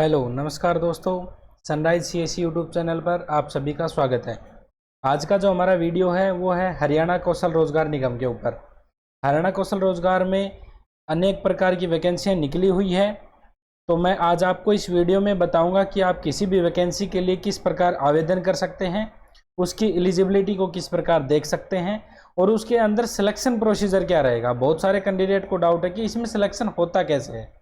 Hello नमस्कार दोस्तों, sunrise CSC YouTube channel पर आप सभी का स्वागत है। आज का जो हमारा वीडियो है वो है हरियाणा कौशल रोजगार निगम के ऊपर। हरियाणा कौशल रोजगार में अनेक प्रकार की वैकेंसियां निकली हुई है, तो मैं आज आपको इस वीडियो में बताऊंगा कि आप किसी भी वैकेंसी के लिए किस प्रकार आवेदन कर सकते हैं, उसकी एलिजिबिलिटी को किस प्रकार देख सकते हैं और उसके अंदर सिलेक्शन प्रोसीजर क्या रहेगा। बहुत सारे कैंडिडेट को डाउट है कि इसमें सिलेक्शन होता कैसे है,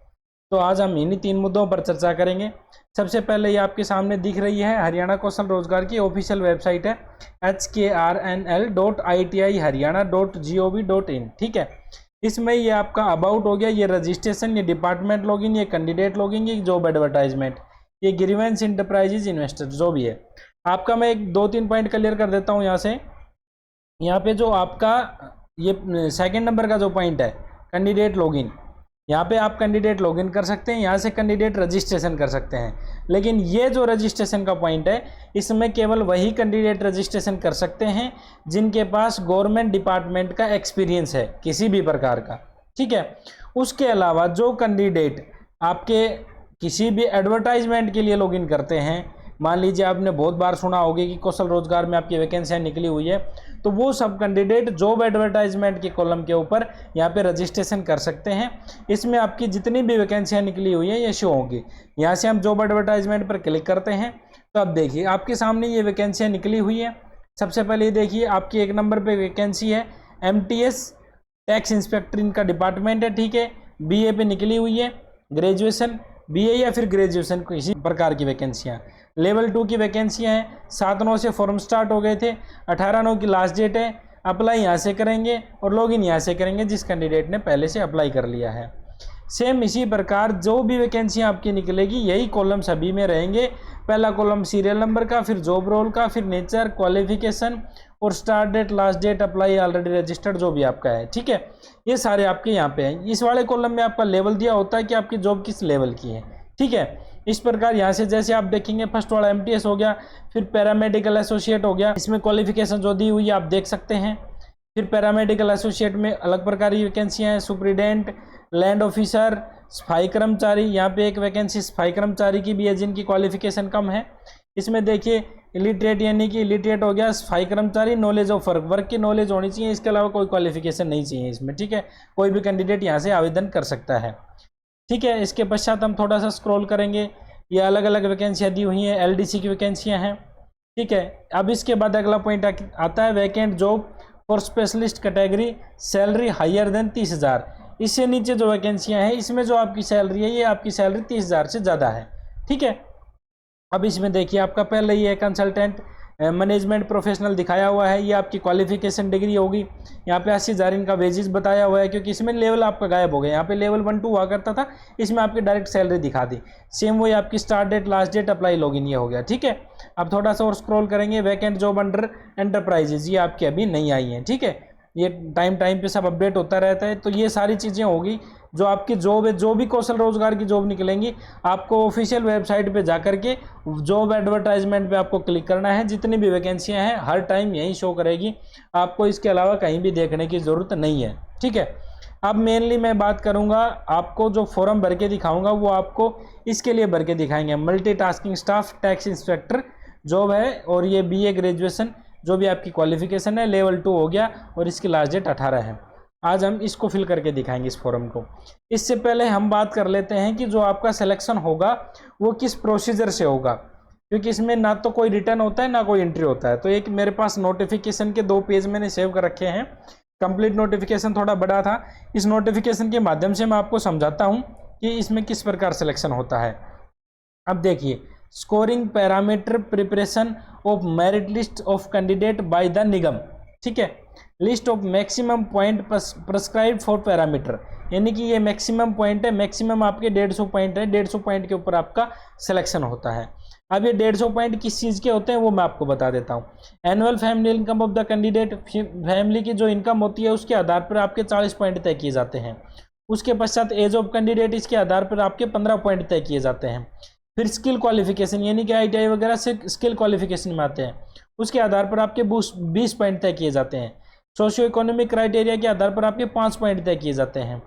तो आज हम इन्हीं 3 मुद्दों पर चर्चा करेंगे। सबसे पहले ये आपके सामने दिख रही है हरियाणा कौशल रोजगार की ऑफिशियल वेबसाइट है hkrnl.iti-haryana.gov.in। ठीक है, इसमें ये आपका अबाउट हो गया, ये रजिस्ट्रेशन, ये डिपार्टमेंट लॉगिन, ये कैंडिडेट लॉगिन, ये जॉब एडवर्टाइजमेंट, ये ग्रीवेंस इंटरप्राइजेज इन्वेस्टर जो भी है आपका। मैं एक 2-3 पॉइंट क्लियर कर देता हूँ यहाँ से। यहाँ पे जो आपका ये सेकेंड नंबर का जो पॉइंट है कैंडिडेट लॉगिन, यहाँ पे आप कैंडिडेट लॉगिन कर सकते हैं, यहाँ से कैंडिडेट रजिस्ट्रेशन कर सकते हैं। लेकिन ये जो रजिस्ट्रेशन का पॉइंट है, इसमें केवल वही कैंडिडेट रजिस्ट्रेशन कर सकते हैं जिनके पास गवर्नमेंट डिपार्टमेंट का एक्सपीरियंस है किसी भी प्रकार का। ठीक है, उसके अलावा जो कैंडिडेट आपके किसी भी एडवर्टाइजमेंट के लिए लॉगिन करते हैं, मान लीजिए आपने बहुत बार सुना होगा कि कौशल रोजगार में आपकी वैकेंसियां निकली हुई है, तो वो सब कैंडिडेट जॉब एडवर्टाइजमेंट के कॉलम के ऊपर यहाँ पे रजिस्ट्रेशन कर सकते हैं। इसमें आपकी जितनी भी वैकेंसियां निकली हुई है ये शो होंगी। यहाँ से हम जॉब एडवर्टाइजमेंट पर क्लिक करते हैं तो अब देखिए आपके सामने ये वैकेंसियाँ निकली हुई है। सबसे पहले ये देखिए आपकी 1 नंबर पर वैकेंसी है MTS टैक्स इंस्पेक्टर, इनका डिपार्टमेंट है। ठीक है, BA पे निकली हुई है, ग्रेजुएशन BA या फिर ग्रेजुएशन किसी प्रकार की वैकेंसियाँ। लेवल 2 की वैकेंसियाँ हैं। 7/9 से फॉर्म स्टार्ट हो गए थे, 18/9 की लास्ट डेट है। अप्लाई यहाँ से करेंगे और लॉगिन यहाँ से करेंगे जिस कैंडिडेट ने पहले से अप्लाई कर लिया है। सेम इसी प्रकार जो भी वैकेंसियाँ आपकी निकलेगी यही कॉलम सभी में रहेंगे। पहला कॉलम सीरियल नंबर का, फिर जॉब रोल का, फिर नेचर, क्वालिफिकेशन और start date, last date, apply already registered जो भी आपका है। ठीक है, ये सारे आपके यहाँ पे हैं। इस वाले कॉलम में आपका लेवल दिया होता है कि आपकी जॉब किस लेवल की है। ठीक है, इस प्रकार यहाँ से जैसे आप देखेंगे फर्स्ट वाला MTS हो गया, फिर पैरामेडिकल एसोसिएट हो गया, इसमें क्वालिफिकेशन जो दी हुई है आप देख सकते हैं। फिर पैरामेडिकल एसोसिएट में अलग प्रकार की वैकेंसियाँ हैं, सुप्रीडेंट, लैंड ऑफिसर, सफाई कर्मचारी, यहाँ पे एक वैकेंसी सफाई कर्मचारी की भी है जिनकी क्वालिफिकेशन कम है। इसमें देखिए इलिटरेट यानी कि इलिटरेट हो गया सफाई कर्मचारी, नॉलेज ऑफ वर्क की नॉलेज होनी चाहिए, इसके अलावा कोई क्वालिफिकेशन नहीं चाहिए इसमें। ठीक है, कोई भी कैंडिडेट यहाँ से आवेदन कर सकता है। ठीक है, इसके पश्चात हम थोड़ा सा स्क्रॉल करेंगे, ये अलग अलग वैकेंसियाँ दी हुई हैं, LDC की वैकेंसियाँ हैं। ठीक है, अब इसके बाद अगला पॉइंट आता है vacant job for specialist category, salary higher than 30,000। इससे नीचे जो वैकेंसियाँ हैं इसमें जो आपकी सैलरी है ये आपकी सैलरी 30,000 से ज़्यादा है। ठीक है, अब इसमें देखिए आपका पहले ही है कंसल्टेंट मैनेजमेंट प्रोफेशनल दिखाया हुआ है, ये आपकी क्वालिफिकेशन डिग्री होगी। यहाँ पे 80,000 इनका वेजेस बताया हुआ है, क्योंकि इसमें लेवल आपका गायब हो गया। यहाँ पे लेवल 1-2 हुआ करता था, इसमें आपकी डायरेक्ट सैलरी दिखा दी। सेम वही आपकी start date, last date, apply login ये हो गया। ठीक है, अब थोड़ा सा और स्क्रॉल करेंगे, वैकेंट जॉब अंडर एंटरप्राइजेज ये आपकी अभी नहीं आई है। ठीक है, ये टाइम पे सब अपडेट होता रहता है। तो ये सारी चीज़ें होगी जो आपकी जॉब है, जो भी कौशल रोजगार की जॉब निकलेंगी आपको ऑफिशियल वेबसाइट पे जाकर के जॉब एडवर्टाइजमेंट पे आपको क्लिक करना है। जितनी भी वैकेंसियां हैं हर टाइम यही शो करेगी, आपको इसके अलावा कहीं भी देखने की ज़रूरत नहीं है। ठीक है, अब मेनली मैं बात करूंगा, आपको जो फॉर्म भर के दिखाऊंगा वो आपको इसके लिए भर के दिखाएंगे। Multitasking staff tax inspector job है और ये BA ग्रेजुएशन जो भी आपकी क्वालिफिकेशन है, लेवल 2 हो गया और इसकी लास्ट डेट 18 है। आज हम इसको फिल करके दिखाएंगे इस फॉर्म को। इससे पहले हम बात कर लेते हैं कि जो आपका सिलेक्शन होगा वो किस प्रोसीजर से होगा, क्योंकि इसमें ना तो कोई रिटर्न होता है ना कोई एंट्री होता है। तो एक मेरे पास नोटिफिकेशन के 2 पेज मैंने सेव कर रखे हैं। कंप्लीट नोटिफिकेशन थोड़ा बड़ा था, इस नोटिफिकेशन के माध्यम से मैं आपको समझाता हूँ कि इसमें किस प्रकार सिलेक्शन होता है। अब देखिए, scoring parameter preparation of merit list of candidate by the Nigam. ठीक है, list of maximum point prescribed for parameter, यानी कि ये मैक्सिमम पॉइंट है, मैक्सिमम आपके 150 पॉइंट है, 150 पॉइंट के ऊपर आपका सिलेक्शन होता है। अब ये 150 पॉइंट किस चीज़ के होते हैं वो मैं आपको बता देता हूँ। Annual family income of the candidate, family की जो इनकम होती है उसके आधार पर आपके 40 पॉइंट तय किए जाते हैं। उसके पश्चात एज ऑफ कैंडिडेट, इसके आधार पर आपके 15 पॉइंट तय किए जाते हैं। फिर स्किल क्वालिफिकेशन, यानी कि ITI वगैरह से स्किल क्वालिफिकेशन में आते हैं, उसके आधार पर आपके 20 पॉइंट तय किए जाते हैं। सोशियो इकोनॉमिक क्राइटेरिया के आधार पर आपके 5 पॉइंट तय किए जाते हैं।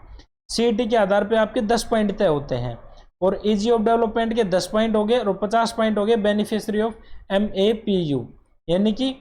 CET के आधार पर आपके 10 पॉइंट तय होते हैं। और ईजी ऑफ डेवलपमेंट के 10 पॉइंट हो गए और 50 पॉइंट हो गए बेनिफिशियरी ऑफ MAPU, यानी कि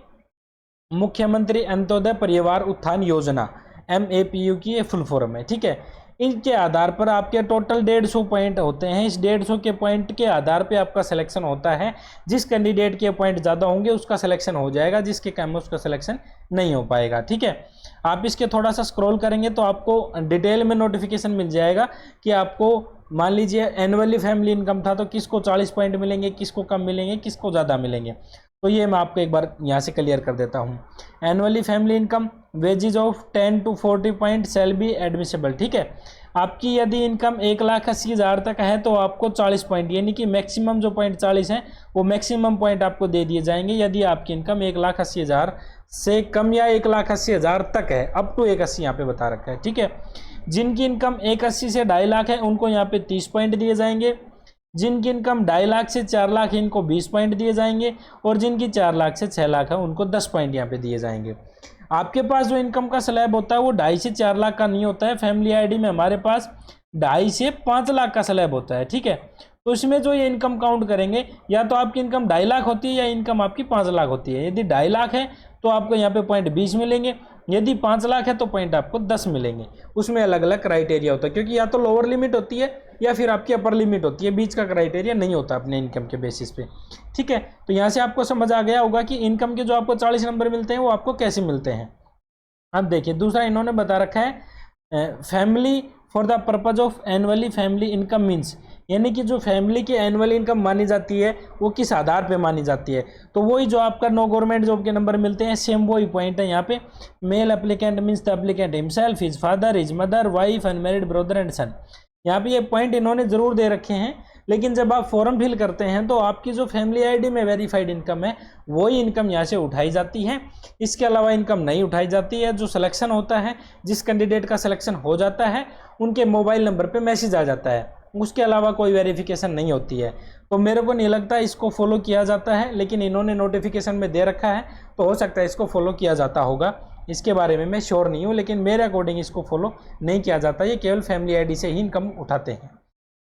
मुख्यमंत्री अंत्योदय परिवार उत्थान योजना, MAPU की ये फुल फॉर्म है। ठीक है, इनके आधार पर आपके टोटल 150 पॉइंट होते हैं। इस 150 के पॉइंट के आधार पे आपका सिलेक्शन होता है। जिस कैंडिडेट के पॉइंट ज़्यादा होंगे उसका सिलेक्शन हो जाएगा, जिसके कम उसका सिलेक्शन नहीं हो पाएगा। ठीक है, आप इसके थोड़ा सा स्क्रॉल करेंगे तो आपको डिटेल में नोटिफिकेशन मिल जाएगा कि आपको मान लीजिए एनुअली फैमिली इनकम था तो किसको 40 पॉइंट मिलेंगे, किसको कम मिलेंगे, किसको ज़्यादा मिलेंगे। तो ये मैं आपको एक बार यहाँ से क्लियर कर देता हूँ। Annually family income wages of 10 to 40 point shall be admissible. ठीक है, आपकी यदि इनकम 1,80,000 तक है तो आपको 40 पॉइंट, यानी कि मैक्सिमम जो पॉइंट 40 हैं वो मैक्सिमम पॉइंट आपको दे दिए जाएंगे यदि आपकी इनकम 1,80,000 से कम या 1,80,000 तक है। अप टू 1,80 यहाँ पे बता रखा है। ठीक है, जिनकी इनकम 1,80 से 2.5 लाख है उनको यहाँ पे 30 पॉइंट दिए जाएंगे। जिनकी इनकम 2.5 लाख से 4 लाख है इनको 20 पॉइंट दिए जाएंगे, और जिनकी 4 लाख से 6 लाख है उनको 10 पॉइंट यहाँ पे दिए जाएंगे। आपके पास जो इनकम का स्लैब होता है वो 2.5 से 4 लाख का नहीं होता है। फैमिली आईडी में हमारे पास 2.5 से 5 लाख का स्लैब होता है। ठीक है, तो इसमें जो ये इनकम काउंट करेंगे या तो आपकी इनकम 2.5 लाख होती है या इनकम आपकी 5 लाख होती है। यदि 2.5 लाख है तो आपको यहाँ पे पॉइंट 20 मिलेंगे, यदि 5 लाख है तो पॉइंट आपको 10 मिलेंगे। उसमें अलग अलग क्राइटेरिया होता है, क्योंकि या तो लोअर लिमिट होती है या फिर आपकी अपर लिमिट होती है, बीच का क्राइटेरिया नहीं होता अपने इनकम के बेसिस पे। ठीक है, तो यहाँ से आपको समझ आ गया होगा कि इनकम के जो आपको 40 नंबर मिलते हैं वो आपको कैसे मिलते हैं। अब देखिए दूसरा इन्होंने बता रखा है family for the purpose of annually family income means, यानी कि जो फैमिली की एनुअल इनकम मानी जाती है वो किस आधार पे मानी जाती है। तो वही जो आपका नो गवर्नमेंट जॉब के नंबर मिलते हैं सेम वही पॉइंट है यहाँ पे। Male applicant means the applicant himself, his father, his mother, wife, unmarried brother and son. यहाँ पे ये पॉइंट इन्होंने जरूर दे रखे हैं, लेकिन जब आप फॉर्म फिल करते हैं तो आपकी जो फैमिली आईडी में वेरीफाइड इनकम है वही इनकम यहाँ से उठाई जाती है। इसके अलावा इनकम नहीं उठाई जाती है। जो सिलेक्शन होता है, जिस कैंडिडेट का सिलेक्शन हो जाता है उनके मोबाइल नंबर पे मैसेज आ जाता है, उसके अलावा कोई वेरिफिकेशन नहीं होती है। तो मेरे को नहीं लगता इसको फॉलो किया जाता है, लेकिन इन्होंने नोटिफिकेशन में दे रखा है तो हो सकता है इसको फॉलो किया जाता होगा। इसके बारे में मैं श्योर नहीं हूँ, लेकिन मेरे अकॉर्डिंग इसको फॉलो नहीं किया जाता। ये केवल फैमिली आईडी से ही इनकम उठाते हैं।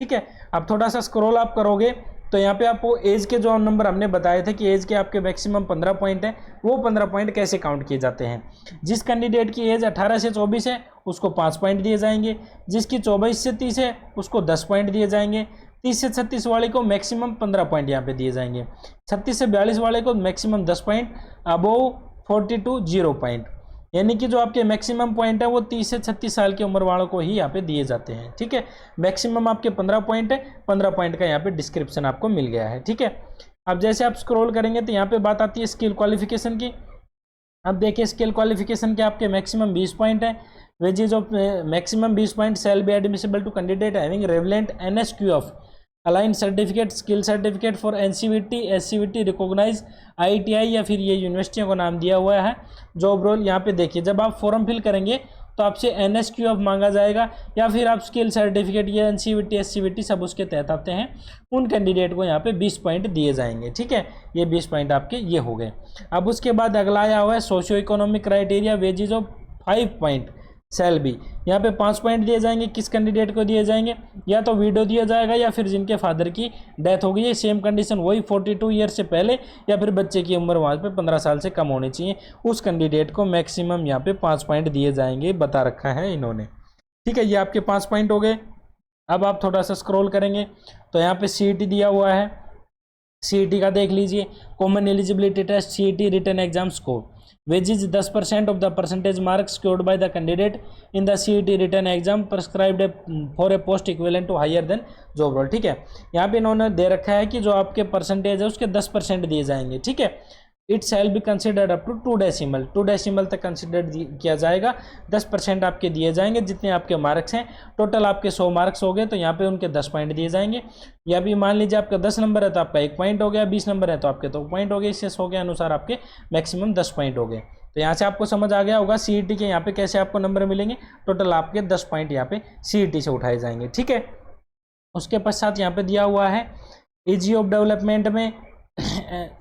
ठीक है, अब थोड़ा सा स्क्रॉल आप करोगे तो यहाँ पे आपको एज के जो नंबर हमने बताए थे कि एज के आपके मैक्सिमम 15 पॉइंट है, वो 15 पॉइंट कैसे काउंट किए जाते हैं। जिस कैंडिडेट की एज 18 से 24 है उसको 5 पॉइंट दिए जाएंगे, जिसकी 24 से 30 है उसको 10 पॉइंट दिए जाएंगे, 30 से 36 वाले को मैक्सिमम 15 पॉइंट यहाँ पे दिए जाएंगे, 36 से 42 वाले को मैक्सिमम 10 पॉइंट, अबोव 42 0 पॉइंट। यानी कि जो आपके मैक्सिमम पॉइंट है वो 30 से 36 साल की उम्र वालों को ही यहाँ पे दिए जाते हैं। ठीक है, मैक्सिमम आपके 15 पॉइंट है, 15 पॉइंट का यहाँ पे डिस्क्रिप्शन आपको मिल गया है। ठीक है, अब जैसे आप स्क्रॉल करेंगे तो यहाँ पे बात आती है स्किल क्वालिफिकेशन की। अब देखिए स्किल क्वालिफिकेशन के आपके मैक्सिमम 20 पॉइंट है। Wages of maximum 20 point shall be admissible to candidate having relevant NSQ of align certificate, skill certificate for NCVT, SCVT recognize, ITI या फिर ये यूनिवर्सिटियों का नाम दिया हुआ है। जॉब रोल यहाँ पे देखिए, जब आप फॉर्म फिल करेंगे तो आपसे NSQ ऑफ मांगा जाएगा या फिर आप स्किल सर्टिफिकेट, ये NCVT, SCVT सब उसके तहत आते हैं। उन कैंडिडेट को यहाँ पे 20 पॉइंट दिए जाएंगे। ठीक है, ये 20 पॉइंट आपके ये हो गए। अब उसके बाद अगला आया हुआ है socio economic criteria, wages of 5 point shall be. यहाँ पे 5 पॉइंट दिए जाएंगे। किस कैंडिडेट को दिए जाएंगे, या तो वीडियो दिया जाएगा या फिर जिनके फादर की डेथ हो गई है, सेम कंडीशन वही 42 ईयर से पहले, या फिर बच्चे की उम्र वहाँ पे 15 साल से कम होनी चाहिए, उस कैंडिडेट को मैक्सिमम यहाँ पे 5 पॉइंट दिए जाएंगे, बता रखा है इन्होंने। ठीक है, ये आपके 5 पॉइंट हो गए। अब आप थोड़ा सा स्क्रॉल करेंगे तो यहाँ पे CET दिया हुआ है। CET का देख लीजिए, common eligibility test CET written exam score, wages 10% of the percentage marks scored by the candidate in the CET written exam prescribed for a post equivalent to higher than job role। ठीक है, यहाँ पे इन्होंने दे रखा है कि जो आपके परसेंटेज है उसके 10% दिए जाएंगे। ठीक है, it shall be considered up to 2 decimal, 2 decimal तक कंसिडर किया जाएगा। 10% आपके दिए जाएंगे जितने आपके मार्क्स हैं। टोटल आपके 100 मार्क्स हो गए तो यहाँ पे उनके 10 पॉइंट दिए जाएंगे। या भी मान लीजिए आपका 10 नंबर है तो आपका 1 पॉइंट हो गया, 20 नंबर है तो आपके 2 पॉइंट हो गए। इससे 100 के अनुसार आपके मैक्सिमम 10 पॉइंट हो गए। तो यहाँ से आपको समझ आ गया होगा CET के यहाँ पे कैसे आपको नंबर मिलेंगे। टोटल आपके 10 पॉइंट यहाँ पे CET से उठाए जाएंगे। ठीक है, उसके पश्चात यहाँ पे दिया हुआ है ईजी ऑफ डेवलपमेंट में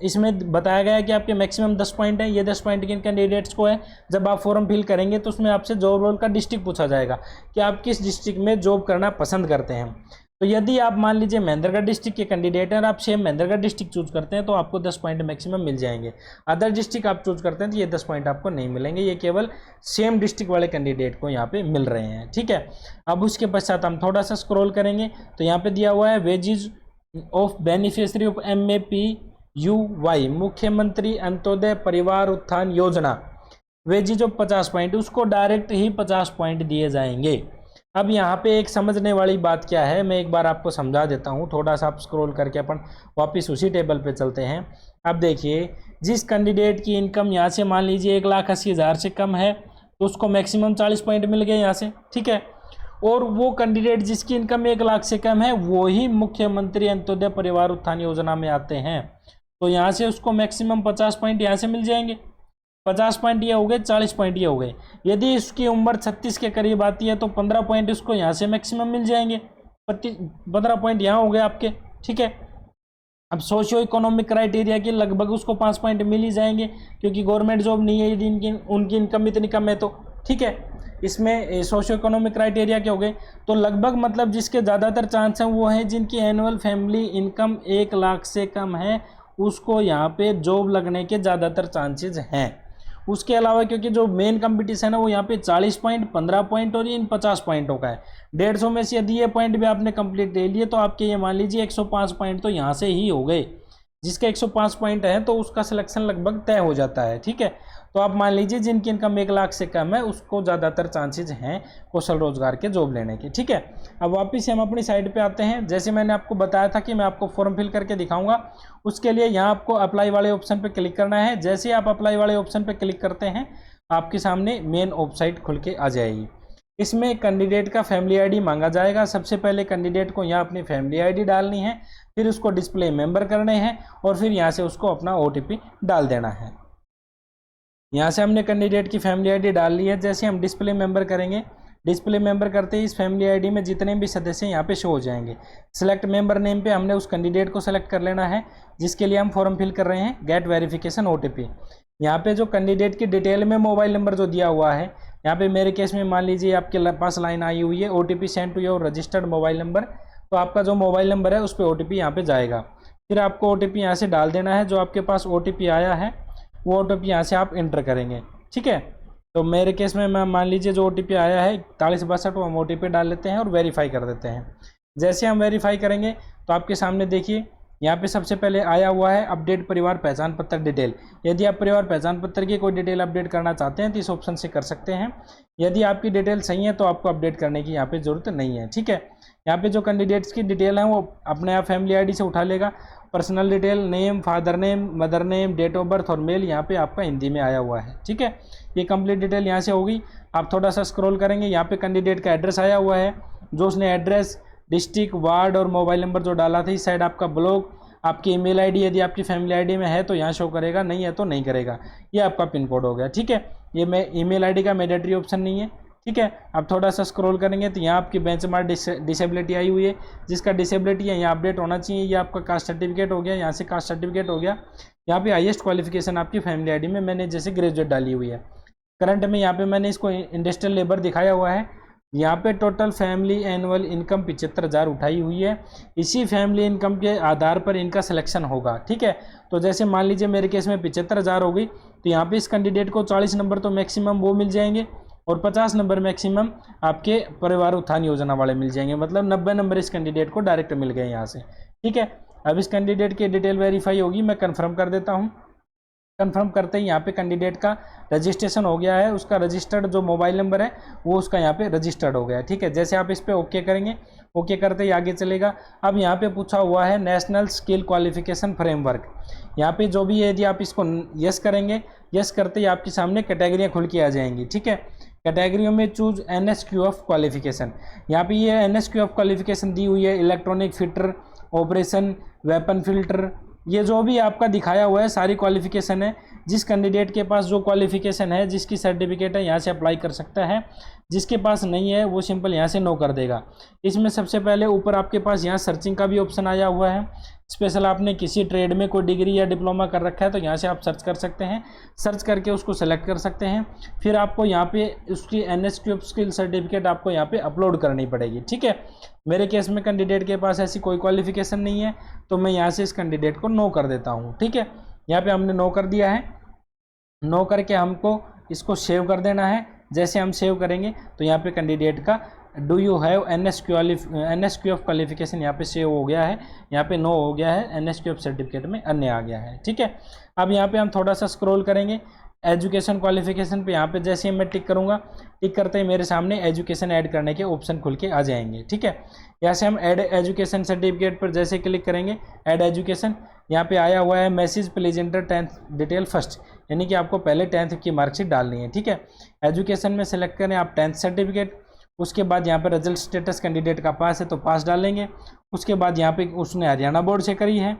इसमें बताया गया है कि आपके मैक्सिमम 10 पॉइंट है। ये 10 पॉइंट किन कैंडिडेट्स को है, जब आप फॉर्म फिल करेंगे तो उसमें आपसे जॉब रोल का डिस्ट्रिक्ट पूछा जाएगा कि आप किस डिस्ट्रिक्ट में जॉब करना पसंद करते हैं। तो यदि आप मान लीजिए महेंद्रगढ़ डिस्ट्रिक्ट के कैंडिडेट हैं और आप सेम महेंद्रगढ़ डिस्ट्रिक्ट चूज करते हैं तो आपको 10 पॉइंट मैक्सिमम मिल जाएंगे। अदर डिस्ट्रिक्ट आप चूज करते हैं तो ये 10 पॉइंट आपको नहीं मिलेंगे, ये केवल सेम डिस्ट्रिक्ट वाले कैंडिडेट को यहाँ पे मिल रहे हैं। ठीक है, अब उसके पश्चात हम थोड़ा सा स्क्रॉल करेंगे तो यहाँ पे दिया हुआ है wages of beneficiary of MAPUY, Mukhyamantri Antyodaya Parivar Utthan Yojana, wages of 50 point, उसको डायरेक्ट ही 50 पॉइंट दिए जाएंगे। अब यहाँ पे एक समझने वाली बात क्या है, मैं एक बार आपको समझा देता हूँ, थोड़ा सा आप स्क्रॉल करके अपन वापस उसी टेबल पे चलते हैं। अब देखिए, जिस कैंडिडेट की इनकम यहाँ से मान लीजिए 1,80,000 से कम है तो उसको मैक्सिमम 40 पॉइंट मिल गए यहाँ से। ठीक है, और वो कैंडिडेट जिसकी इनकम 1 लाख से कम है वो ही मुख्यमंत्री अंत्योदय परिवार उत्थान योजना में आते हैं, तो यहाँ से उसको मैक्सिमम 50 पॉइंट यहाँ से मिल जाएंगे। 50 पॉइंट ये हो गए, 40 पॉइंट ये हो गए। यदि इसकी उम्र 36 के करीब आती है तो 15 पॉइंट उसको यहाँ से मैक्सिमम मिल जाएंगे, 15 पॉइंट यहाँ हो गए आपके। ठीक है, अब सोशियो इकोनॉमिक क्राइटेरिया के लगभग उसको 5 पॉइंट मिल ही जाएंगे क्योंकि गवर्नमेंट जॉब नहीं है यदि उनकी इनकम इतनी कम है तो। ठीक है, इसमें सोशियो इकोनॉमिक क्राइटेरिया के हो गए, तो लगभग मतलब जिसके ज़्यादातर चांस हैं वो हैं जिनकी एनुअल फैमिली इनकम 1 लाख से कम है, उसको यहाँ पे जॉब लगने के ज़्यादातर चांसेस हैं। उसके अलावा क्योंकि जो मेन कंपटीशन है वो यहाँ पे 40 पॉइंट, 15 पॉइंट और इन 50 पॉइंटों का है। 150 में से यदि ये पॉइंट भी आपने कंप्लीट ले लिए तो आपके ये मान लीजिए 105 पॉइंट तो यहाँ से ही हो गए। जिसके 105 पॉइंट है तो उसका सिलेक्शन लगभग तय हो जाता है। ठीक है, तो आप मान लीजिए जिनकी इनकम 1 लाख से कम है उसको ज़्यादातर चांसेस हैं कौशल रोजगार के जॉब लेने के। ठीक है, अब वापस हम अपनी साइड पे आते हैं। जैसे मैंने आपको बताया था कि मैं आपको फॉर्म फिल करके दिखाऊंगा, उसके लिए यहाँ आपको अप्लाई वाले ऑप्शन पे क्लिक करना है। जैसे आप अप्लाई वाले ऑप्शन पे क्लिक करते हैं आपके सामने मेन वेबसाइट खुल के आ जाएगी। इसमें कैंडिडेट का फैमिली आईडी मांगा जाएगा। सबसे पहले कैंडिडेट को यहाँ अपनी फैमिली आईडी डालनी है, फिर उसको डिस्प्ले मेंबर करने हैं और फिर यहाँ से उसको अपना OTP डाल देना है। यहाँ से हमने कैंडिडेट की फैमिली आईडी डाल ली है। जैसे हम डिस्प्ले मेंबर करेंगे, डिस्प्ले मेंबर करते ही इस फैमिली आईडी में जितने भी सदस्य यहाँ पे शो हो जाएंगे। सिलेक्ट मेंबर नेम पे हमने उस कैंडिडेट को सेलेक्ट कर लेना है जिसके लिए हम फॉर्म फिल कर रहे हैं। गेट वेरिफिकेशन OTP, यहाँ पे जो कैंडिडेट की डिटेल में मोबाइल नंबर जो दिया हुआ है, यहाँ पे मेरे केस में मान लीजिए आपके पास लाइन आई हुई है OTP send to your registered mobile number, तो आपका जो मोबाइल नंबर है उस पर OTP यहाँ पे जाएगा। फिर आपको OTP यहाँ से डाल देना है। जो आपके पास OTP आया है वो OTP यहाँ से आप एंटर करेंगे। ठीक है, तो मेरे केस में मैं मान लीजिए जो OTP आया है 4162 वो हम OTP डाल लेते हैं और वेरीफाई कर देते हैं। जैसे हम वेरीफाई करेंगे तो आपके सामने देखिए यहाँ पे सबसे पहले आया हुआ है अपडेट परिवार पहचान पत्र डिटेल। यदि आप परिवार पहचान पत्र की कोई डिटेल अपडेट करना चाहते हैं तो इस ऑप्शन से कर सकते हैं। यदि आपकी डिटेल सही है तो आपको अपडेट करने की यहाँ पे ज़रूरत नहीं है। ठीक है, यहाँ पे जो कैंडिडेट्स की डिटेल है वो अपने आप फैमिली आईडी से उठा लेगा। Personal detail, name, father name, mother name, date of birth और मेल यहाँ पे आपका हिंदी में आया हुआ है। ठीक है, ये कंप्लीट डिटेल यहाँ से होगी। आप थोड़ा सा स्क्रॉल करेंगे, यहाँ पे कैंडिडेट का एड्रेस आया हुआ है, जो उसने एड्रेस, डिस्ट्रिक्ट, वार्ड और मोबाइल नंबर जो डाला था। इस साइड आपका ब्लॉक, आपकी ईमेल आईडी यदि आपकी फैमिली आईडी में है तो यहाँ शो करेगा, नहीं है तो नहीं करेगा। ये आपका पिन कोड हो गया। ठीक है, ये मैं ईमेल आईडी का मैंडेटरी ऑप्शन नहीं है। ठीक है, अब थोड़ा सा स्क्रॉल करेंगे तो यहाँ आपकी बेंचमार्क डिसेबिलिटी आई हुई है, जिसका डिसेबिलिटी है यहाँ अपडेट होना चाहिए। ये आपका कास्ट सर्टिफिकेट हो गया, यहाँ से कास्ट सर्टिफिकेट हो गया। यहाँ पे हाईएस्ट क्वालिफिकेशन आपकी फैमिली आईडी में मैंने जैसे ग्रेजुएट डाली हुई है। करंट में यहाँ पे मैंने इसको इंडस्ट्रियल लेबर दिखाया हुआ है। यहाँ पे टोटल फैमिली एनुअल इनकम 75,000 उठाई हुई है। इसी फैमिली इनकम के आधार पर इनका सिलेक्शन होगा। ठीक है, तो जैसे मान लीजिए मेरे केस में 75,000 हो गई तो यहाँ पे इस कैंडिडेट को 40 नंबर तो मैक्सिमम वो मिल जाएंगे और 50 नंबर मैक्सिमम आपके परिवार उत्थान योजना वाले मिल जाएंगे। मतलब 90 नंबर इस कैंडिडेट को डायरेक्ट मिल गए यहाँ से। ठीक है, अब इस कैंडिडेट की डिटेल वेरीफाई होगी, मैं कन्फर्म कर देता हूँ। कंफर्म करते ही यहाँ पे कैंडिडेट का रजिस्ट्रेशन हो गया है। उसका रजिस्टर्ड जो मोबाइल नंबर है वो उसका यहाँ पे रजिस्टर्ड हो गया है। ठीक है, जैसे आप इस पे ओके करेंगे, ओके करते ही आगे चलेगा। अब यहाँ पे पूछा हुआ है नेशनल स्किल क्वालिफिकेशन फ्रेमवर्क। यहाँ पे जो भी है यदि आप इसको यस करेंगे, यस करते ही आपके सामने कैटेगरियाँ खुल के आ जाएंगी। ठीक है, कैटेगरियों में चूज NSQF क्वालिफिकेशन। यहाँ पे ये NSQF क्वालिफिकेशन दी हुई है, electronic fitter, operation, weapon filter, ये जो भी आपका दिखाया हुआ है सारी क्वालिफिकेशन है। जिस कैंडिडेट के पास जो क्वालिफिकेशन है, जिसकी सर्टिफिकेट है, यहाँ से अप्लाई कर सकता है। जिसके पास नहीं है वो सिंपल यहाँ से नो कर देगा। इसमें सबसे पहले ऊपर आपके पास यहाँ सर्चिंग का भी ऑप्शन आया हुआ है। स्पेशल आपने किसी ट्रेड में कोई डिग्री या डिप्लोमा कर रखा है तो यहाँ से आप सर्च कर सकते हैं, सर्च करके उसको सेलेक्ट कर सकते हैं। फिर आपको यहाँ पे उसकी NSQF स्किल सर्टिफिकेट आपको यहाँ पे अपलोड करनी पड़ेगी, ठीक है। मेरे केस में कैंडिडेट के पास ऐसी कोई क्वालिफिकेशन नहीं है तो मैं यहाँ से इस कैंडिडेट को नो कर देता हूँ, ठीक है। यहाँ पे हमने नो कर दिया है। नो करके हमको इसको सेव कर देना है। जैसे हम सेव करेंगे तो यहाँ पे कैंडिडेट का do you have NSQF qualification यहाँ पे सेव हो गया है, यहाँ पे नो हो गया है, NSQF सर्टिफिकेट में अन्य आ गया है, ठीक है। अब यहाँ पे हम थोड़ा सा स्क्रॉल करेंगे, एजुकेशन क्वालिफिकेशन पे यहाँ पे जैसे ही मैं टिक करूँगा, टिक करते ही मेरे सामने एजुकेशन ऐड करने के ऑप्शन खुल के आ जाएंगे, ठीक है। यहाँ से हम ऐड एजुकेशन सर्टिफिकेट पर जैसे क्लिक करेंगे, ऐड एजुकेशन, यहाँ पे आया हुआ है message please enter 10th detail first, यानी कि आपको पहले 10th की मार्कशीट डालनी है, ठीक है। एजुकेशन में सेलेक्ट करें आप 10th सर्टिफिकेट। उसके बाद यहाँ पर रिजल्ट स्टेटस कैंडिडेट का पास है तो पास डालेंगे। उसके बाद यहाँ पे उसने हरियाणा बोर्ड से करी है।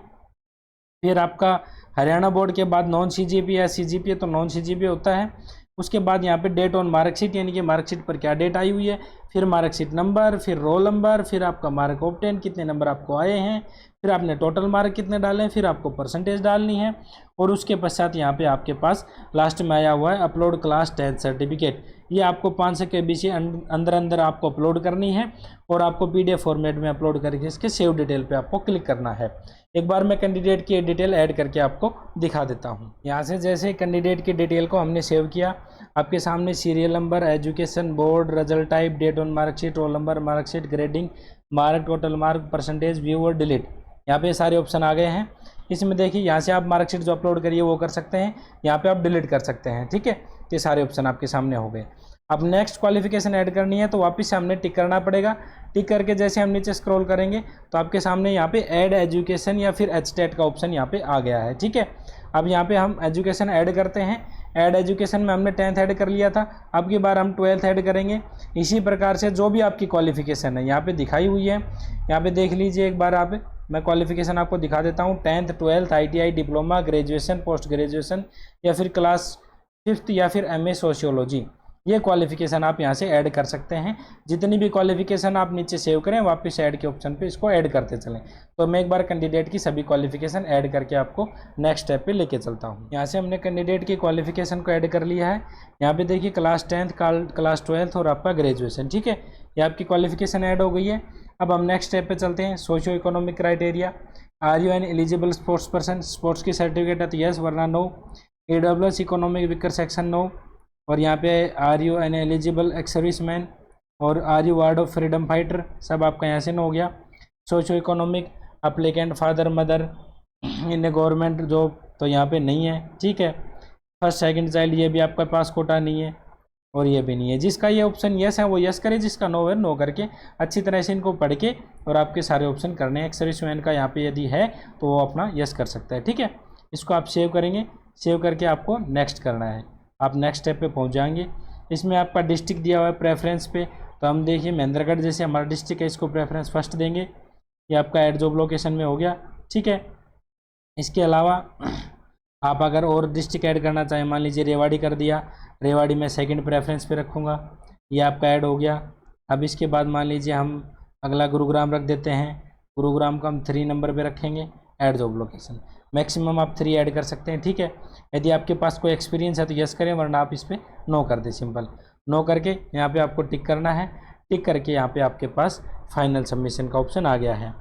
फिर आपका हरियाणा बोर्ड के बाद नॉन CGPA या CGPA तो नॉन CGPA होता है। उसके बाद यहाँ पे डेट ऑन मार्कशीट, यानी कि मार्कशीट पर क्या डेट आई हुई है, फिर मार्कशीट नंबर, फिर रोल नंबर, फिर आपका मार्क ऑब्टेन, कितने नंबर आपको आए हैं, फिर आपने टोटल मार्क कितने डाले हैं, फिर आपको परसेंटेज डालनी है। और उसके पश्चात यहाँ पे आपके पास लास्ट में आया हुआ है अपलोड क्लास 10th सर्टिफिकेट। ये आपको 500 KB से अंदर आपको अपलोड करनी है और आपको PDF फॉर्मेट में अपलोड करके इसके सेव डिटेल पे आपको क्लिक करना है। एक बार मैं कैंडिडेट की डिटेल ऐड करके आपको दिखा देता हूँ। यहाँ से जैसे कैंडिडेट की डिटेल को हमने सेव किया, आपके सामने serial number, education board, result type, date on marksheet, roll number, marksheet, grading, mark, total mark, percentage, view और डिलीट, यहाँ पे सारे ऑप्शन आ गए हैं। इसमें देखिए यहाँ से आप मार्कशीट जो अपलोड करिए वो कर सकते हैं, यहाँ पे आप डिलीट कर सकते हैं, ठीक है। ये सारे ऑप्शन आपके सामने हो गए। अब नेक्स्ट क्वालिफिकेशन ऐड करनी है तो वापस से हमने टिक करना पड़ेगा। टिक करके जैसे हम नीचे स्क्रॉल करेंगे तो आपके सामने यहाँ पे ऐड एजुकेशन या फिर HTET का ऑप्शन यहाँ पे आ गया है, ठीक है। अब यहाँ पे हम एजुकेशन ऐड करते हैं। ऐड एजुकेशन में हमने 10th ऐड कर लिया था, अब की बार हम 12th ऐड करेंगे। इसी प्रकार से जो भी आपकी क्वालिफिकेशन है यहाँ पे दिखाई हुई है, यहाँ पे देख लीजिए एक बार आप। मैं क्वालिफिकेशन आपको दिखा देता हूँ, 10th 12th ITI diploma, graduation, post graduation या फिर क्लास 5th या फिर MA सोशियोलॉजी, ये क्वालिफिकेशन आप यहाँ से ऐड कर सकते हैं। जितनी भी क्वालिफिकेशन आप नीचे सेव करें वापस ऐड के ऑप्शन पे इसको ऐड करते चलें। तो मैं एक बार कैंडिडेट की सभी क्वालिफिकेशन ऐड करके आपको नेक्स्ट स्टेप पे लेके चलता हूँ। यहाँ से हमने कैंडिडेट की क्वालिफिकेशन को ऐड कर लिया है। यहाँ पे देखिए क्लास 10th, क्लास 12th और आपका ग्रेजुएशन, ठीक है। ये आपकी क्वालिफिकेशन ऐड हो गई है। अब हम नेक्स्ट स्टेप पे चलते हैं। Socio economic criteria, are you an eligible sports person, sports की सर्टिफिकेट है तो यस वरना no. AWS economic weaker section no. और यहाँ पे are you an eligible ex serviceman और are you ward of freedom fighter, सब आपका यहाँ से नो हो गया। Socio economic applicant father mother in government job तो यहाँ पे नहीं है, ठीक है। फर्स्ट सेकंड चाइल्ड ये भी आपका पास कोटा नहीं है और ये भी नहीं है। जिसका ये ऑप्शन यस है वो यस करे, जिसका नो है नो करके अच्छी तरह से इनको पढ़ के और आपके सारे ऑप्शन करने हैं। एक्स सर्विस मैन का यहाँ पे यदि है तो वो अपना यस कर सकता है, ठीक है। इसको आप सेव करेंगे, सेव करके आपको नेक्स्ट करना है। आप नेक्स्ट स्टेप पे पहुंच जाएंगे। इसमें आपका डिस्ट्रिक्ट दिया हुआ है प्रेफरेंस पे, तो हम देखिए महेंद्रगढ़ जैसे हमारा डिस्ट्रिक्ट है इसको प्रेफरेंस फर्स्ट देंगे। ये आपका ऐड जॉब लोकेशन में हो गया, ठीक है। इसके अलावा आप अगर और डिस्ट्रिक्ट ऐड करना चाहें, मान लीजिए रेवाड़ी कर दिया, रेवाड़ी में सेकंड प्रेफरेंस पे रखूँगा, ये आपका ऐड हो गया। अब इसके बाद मान लीजिए हम अगला गुरुग्राम रख देते हैं, गुरुग्राम को हम 3 नंबर पे रखेंगे, ऐड जॉब लोकेशन। मैक्सिमम आप 3 ऐड कर सकते हैं, ठीक है। यदि आपके पास कोई एक्सपीरियंस है तो यस करें, वरना आप इस पर नो कर दें। सिंपल नो करके यहाँ पे आपको टिक करना है। टिक करके यहाँ पे आपके पास फाइनल सबमिशन का ऑप्शन आ गया है।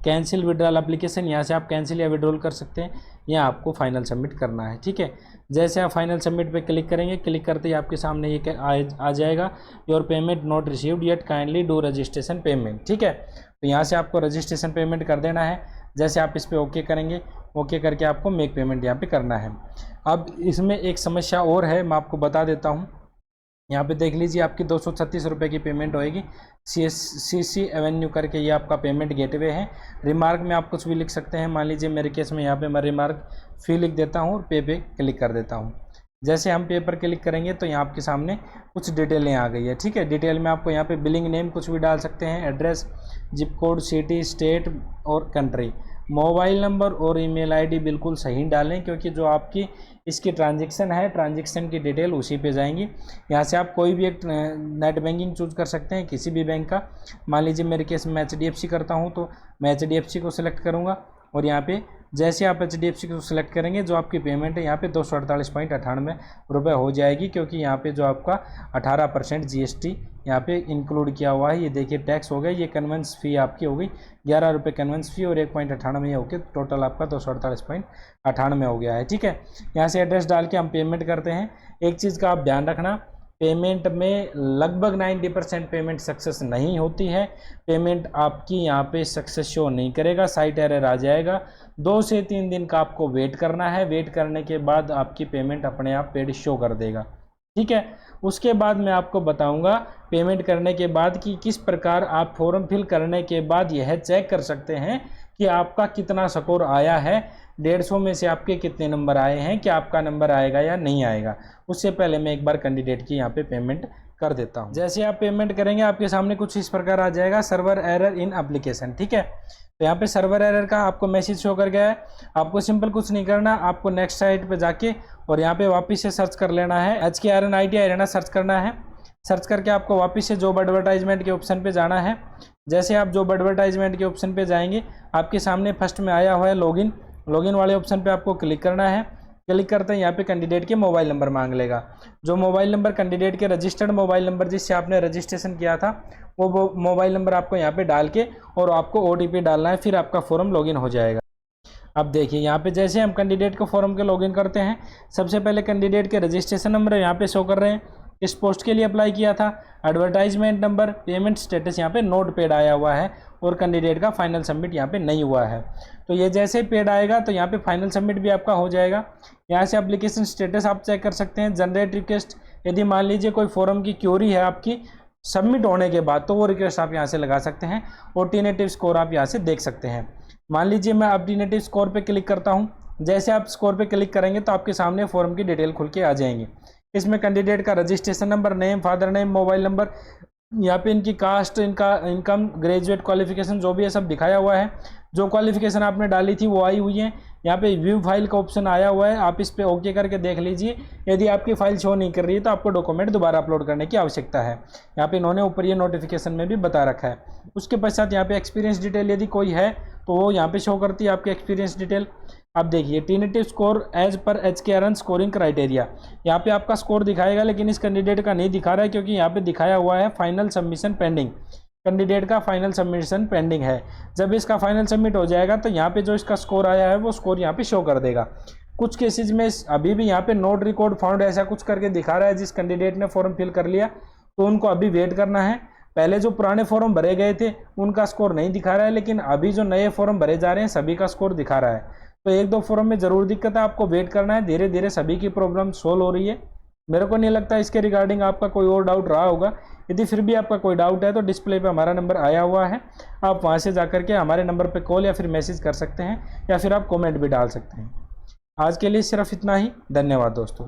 कैंसिल विड्रॉल एप्लीकेशन, यहाँ से आप कैंसिल या विड्रॉल कर सकते हैं, यहाँ आपको फाइनल सबमिट करना है, ठीक है। जैसे आप फाइनल सबमिट पे क्लिक करेंगे, क्लिक करते ही आपके सामने ये आ जाएगा your payment not received yet, kindly do registration payment, ठीक है। तो यहाँ से आपको रजिस्ट्रेशन पेमेंट कर देना है। जैसे आप इस पर ओके करेंगे, ओके करके आपको मेक पेमेंट यहाँ पे करना है। अब इसमें एक समस्या और है, मैं आपको बता देता हूँ। यहाँ पे देख लीजिए आपकी 236 रुपये की पेमेंट होएगी। CC एवेन्यू करके ये आपका पेमेंट गेटवे है। रिमार्क में आप कुछ भी लिख सकते हैं, मान लीजिए मेरे केस में यहाँ पे मैं रिमार्क फी लिख देता हूँ और पे क्लिक कर देता हूँ। जैसे हम पे पर क्लिक करेंगे तो यहाँ आपके सामने कुछ डिटेलें आ गई है, ठीक है। डिटेल में आपको यहाँ पे बिलिंग नेम कुछ भी डाल सकते हैं, address, zip code, city, state और कंट्री, मोबाइल नंबर और ईमेल आईडी बिल्कुल सही डालें, क्योंकि जो आपकी इसकी ट्रांजैक्शन है, ट्रांजैक्शन की डिटेल उसी पे जाएंगी। यहाँ से आप कोई भी एक नेट बैंकिंग चूज कर सकते हैं, किसी भी बैंक का। मान लीजिए मेरे केस में HDFC करता हूँ तो मैं HDFC को सिलेक्ट करूँगा और यहाँ पे जैसे आप HDFC को सिलेक्ट करेंगे जो आपकी पेमेंट है यहाँ पे 248.98 रुपये हो जाएगी, क्योंकि यहाँ पे जो आपका 18% GST यहाँ पे इंक्लूड किया हुआ है। ये देखिए टैक्स हो गया, ये कन्वेंस फ़ी आपकी हो गई 11 रुपये कन्वेंस फ़ी और 1.98 हो गया, टोटल आपका 248.98 हो गया है। ठीक है, यहाँ से एड्रेस डाल के हम पेमेंट करते हैं। एक चीज़ का आप ध्यान रखना, पेमेंट में लगभग 90% पेमेंट सक्सेस नहीं होती है। पेमेंट आपकी यहाँ पे सक्सेस शो नहीं करेगा, साइट एरर आ जाएगा। 2 से 3 दिन का आपको वेट करना है, वेट करने के बाद आपकी पेमेंट अपने आप पेड शो कर देगा। ठीक है, उसके बाद मैं आपको बताऊंगा पेमेंट करने के बाद कि किस प्रकार आप फॉर्म फिल करने के बाद यह चेक कर सकते हैं कि आपका कितना स्कोर आया है, 150 में से आपके कितने नंबर आए हैं, कि आपका नंबर आएगा या नहीं आएगा। उससे पहले मैं एक बार कैंडिडेट की यहाँ पे पेमेंट कर देता हूँ। जैसे आप पेमेंट करेंगे आपके सामने कुछ इस प्रकार आ जाएगा, सर्वर एरर इन एप्लीकेशन। ठीक है, तो यहाँ पे सर्वर एरर का आपको मैसेज शो कर गया है। आपको सिंपल कुछ नहीं करना, आपको नेक्स्ट साइट पे जाके और यहाँ पे वापस से सर्च कर लेना है, HKRN IT हरियाणा सर्च करना है। सर्च करके आपको वापस से जॉब एडवर्टाइजमेंट के ऑप्शन पे जाना है। जैसे आप जॉब एडवर्टाइजमेंट के ऑप्शन पे जाएंगे आपके सामने फर्स्ट में आया हुआ है लॉगिन वाले ऑप्शन पे आपको क्लिक करना है। क्लिक करते हैं यहाँ पे कैंडिडेट के मोबाइल नंबर मांग लेगा। जो मोबाइल नंबर कैंडिडेट के रजिस्टर्ड मोबाइल नंबर जिससे आपने रजिस्ट्रेशन किया था वो मोबाइल नंबर आपको यहाँ पे डाल के और आपको OTP डालना है, फिर आपका फॉर्म लॉगिन हो जाएगा। अब देखिए यहाँ पे जैसे हम कैंडिडेट को फॉर्म के लॉगिन करते हैं, सबसे पहले कैंडिडेट के रजिस्ट्रेशन नंबर यहाँ पे शो कर रहे हैं, इस पोस्ट के लिए अप्लाई किया था, एडवर्टाइजमेंट नंबर, पेमेंट स्टेटस यहाँ पे नोट पेड आया हुआ है और कैंडिडेट का फाइनल सबमिट यहाँ पे नहीं हुआ है। तो ये जैसे पेड आएगा तो यहाँ पे फाइनल सबमिट भी आपका हो जाएगा। यहाँ से एप्लीकेशन स्टेटस आप चेक कर सकते हैं, जनरेट रिक्वेस्ट। यदि मान लीजिए कोई फॉर्म की क्यूरी है आपकी सबमिट होने के बाद तो वो रिक्वेस्ट आप यहाँ से लगा सकते हैं। ऑल्टरनेटिव स्कोर आप यहाँ से देख सकते हैं। मान लीजिए मैं ऑल्टरनेटिव स्कोर पे क्लिक करता हूँ, जैसे आप स्कोर पे क्लिक करेंगे तो आपके सामने फॉर्म की डिटेल खुल के आ जाएंगी। इसमें कैंडिडेट का registration number, name, father name, mobile number, यहाँ पे इनकी कास्ट, इनका इनकम, ग्रेजुएट क्वालिफिकेशन जो भी है सब दिखाया हुआ है। जो क्वालिफिकेशन आपने डाली थी वो आई हुई है। यहाँ पे व्यू फाइल का ऑप्शन आया हुआ है, आप इस पे ओके करके देख लीजिए। यदि आपकी फाइल शो नहीं कर रही है तो आपको डॉक्यूमेंट दोबारा अपलोड करने की आवश्यकता है। यहाँ पे इन्होंने ऊपर ये नोटिफिकेशन में भी बता रखा है। उसके पश्चात यहाँ पे एक्सपीरियंस डिटेल यदि कोई है तो वो यहाँ पे शो करती है आपकी एक्सपीरियंस डिटेल। आप देखिए tentative score as per HKRN scoring criteria, यहाँ पे आपका स्कोर दिखाएगा लेकिन इस कैंडिडेट का नहीं दिखा रहा है क्योंकि यहाँ पे दिखाया हुआ है फाइनल सबमिशन पेंडिंग। कैंडिडेट का फाइनल सबमिशन पेंडिंग है। जब इसका फाइनल सबमिट हो जाएगा तो यहाँ पे जो इसका स्कोर आया है वो स्कोर यहाँ पे शो कर देगा। कुछ केसेज में अभी भी यहाँ पे नोट रिकॉर्ड फाउंड ऐसा कुछ करके दिखा रहा है। जिस कैंडिडेट ने फॉर्म फिल कर लिया तो उनको अभी वेट करना है। पहले जो पुराने फॉर्म भरे गए थे उनका स्कोर नहीं दिखा रहा है, लेकिन अभी जो नए फॉर्म भरे जा रहे हैं सभी का स्कोर दिखा रहा है। तो 1-2 फॉर्म में ज़रूर दिक्कत है, आपको वेट करना है। धीरे धीरे सभी की प्रॉब्लम सोल्व हो रही है। मेरे को नहीं लगता इसके रिगार्डिंग आपका कोई और डाउट रहा होगा। यदि फिर भी आपका कोई डाउट है तो डिस्प्ले पे हमारा नंबर आया हुआ है, आप वहां से जाकर के हमारे नंबर पे कॉल या फिर मैसेज कर सकते हैं या फिर आप कमेंट भी डाल सकते हैं। आज के लिए सिर्फ इतना ही। धन्यवाद दोस्तों।